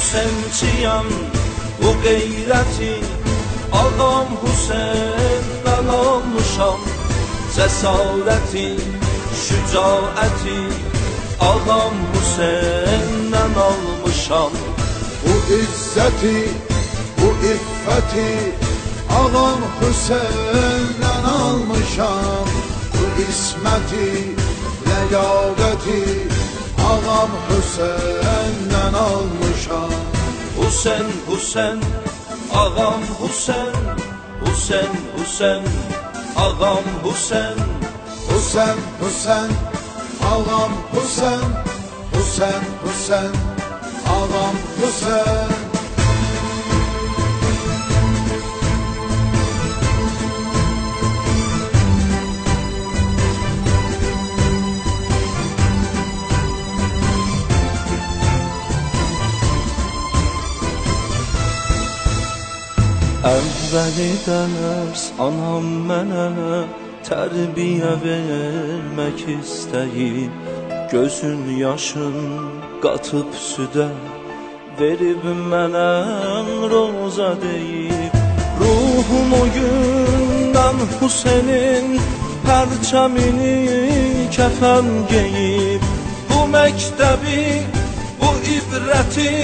Hüseynçiyəm, bu qeyrəti Ağam Hüseyndən almışam. Cəsarəti, şücaəti Ağam Hüseyndən almışam. Bu izzəti, bu iffəti Ağam Hüseyndən almışam. Bu isməti, ləyaqəti Ağam Hüseyndən almışam. Hüseyn, Hüseyn, Ağam Hüseyn, Hüseyn, Hüseyn, Ağam Hüseyn. Hüseyn, Hüseyn, Ağam Hüseyn, Hüseyn, Hüseyn, Ağam Hüseyn. Əvvəli dərs anam mənə tərbiyə vermək istəyib. Gözün yaşın qatıb südə verib mənə roza deyib. Ruhum o gündən Hüseynin pərçəmini kəfən geyib. Bu məktəbi, bu ibrəti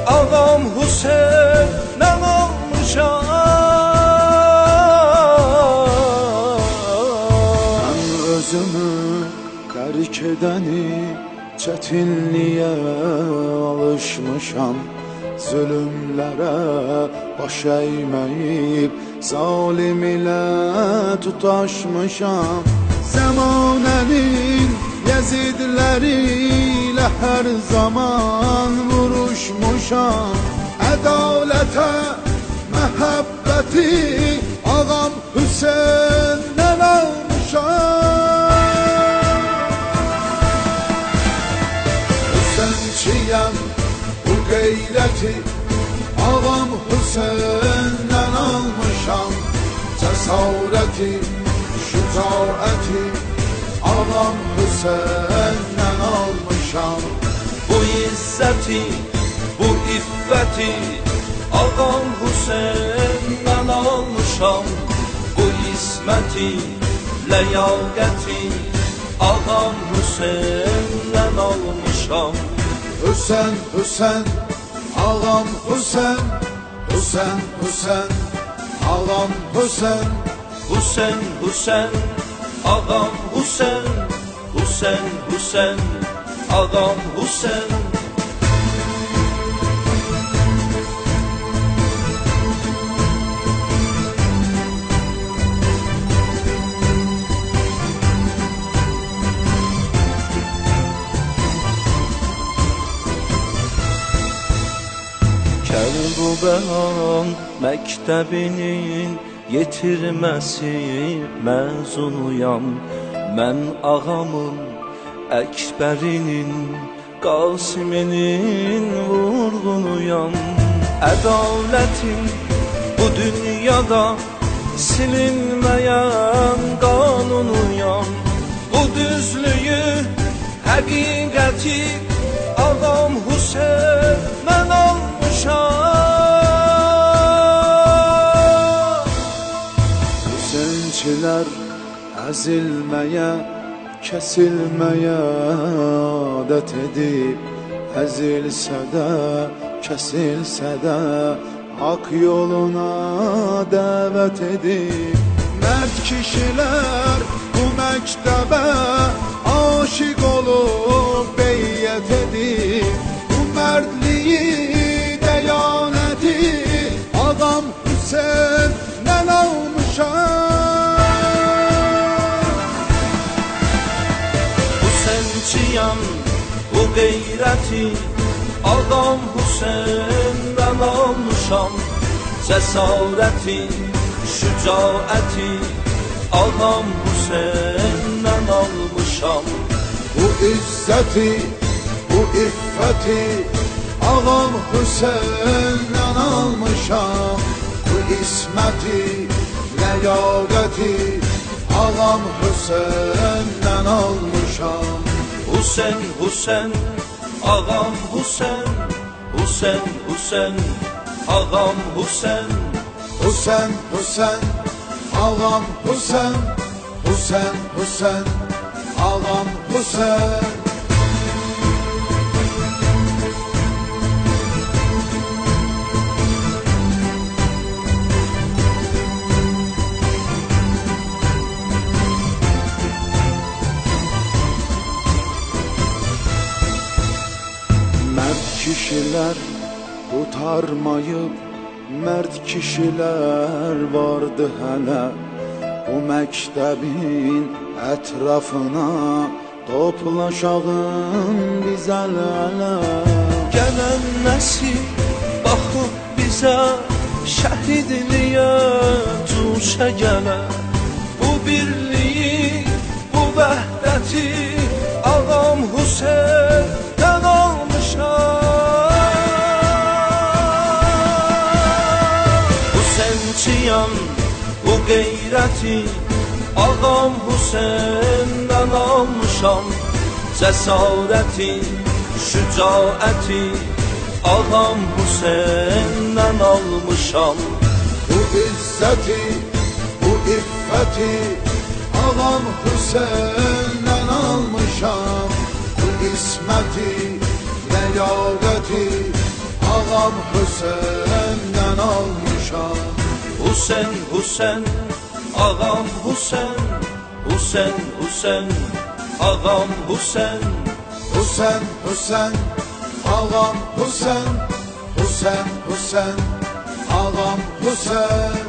Ağam Hüseyndən almışam. Mən özümü dərk edəni çətinliyə alışmışam. Zülümlərə baş əyməyib zalim ilə tutaşmışam. Zəmanənin Yezidləri ilə hər zaman vuruşmuşam. Ədalətə, məhəbbəti Ağam Hüseyndən almışam. Hüseynçiyəm, bu qeyrəti Ağam Hüseyndən almışam. Cəsarəti, şücaəti Ağam Hüseyndən almışam. Bu izzəti, bu iffəti Ağam Hüseyndən almışam. Bu isməti, ləyaqəti Ağam Hüseyndən almışam. Hüseyn, Hüseyn, Ağam Hüseyn, Hüseyn, Hüseyn, Ağam Hüseyn. Hüseyn, Hüseyn, Ağam Hüseyn, Hüseyn, Hüseyn, Ağam Hüseyn. Kərbəlan məktəbinin yetirməsi məzunuyam. Mən ağamın, Əkbərinin, Qasiminin vurğunuyam. Ədalətin bu dünyada silinməyən qanunuyam. Bu düzlüyü, həqiqəti Ağam Hüseyndən almışam. Hüseynçilər əzilməyə, kəsilməyə adət edib. Əzilsə də, kəsilsə də haqq yoluna dəvət edib. Mərd kişilər bu məktəbə aşiq olub beyyət edib. Bu mərdliyi, dəyanəti Ağam Hüseyndən almışam. Hüseynçiyəm, bu qeyrəti Ağam Hüseyndən almışam. Cəsarəti, şücaəti Ağam Hüseyndən almışam. Bu izzəti, bu iffəti Ağam Hüseyndən almışam. Bu isməti, ləyaqəti Ağam Hüseyndən almışam. Hüseyn, Hüseyn, Ağam Hüseyn, Husen, Husen, ağam Husen. Husen, Husen, ağam Husen. Husen, Husen, ağam Husen. Mərd kişilər qurtarmayıb, mərd kişilər vardı hələ. Bu məktəbin ətrafına toplaşağın biz əl-ələ. Gələn nəsil baxıb bizə, şəhidliyə cuşa gələ. Bu birliyi, bu vəhdəti ağam Hüseyn'dən almışam. Hüseynçiyəm, bu qeyrəti ağam Hüseyn'dən almışam. Cəsarəti, şücaəti ağam Hüseyn'dən almışam. Bu izzəti, bu iffəti ağam Hüseyn'dən almışam. Bu isməti, ləyaqəti ağam Hüseyn'dən almışam. Husen, Husen, ağam Husen. Husen, Husen, ağam Husen. Husen, Husen, ağam Husen. Husen, Husen, ağam Husen.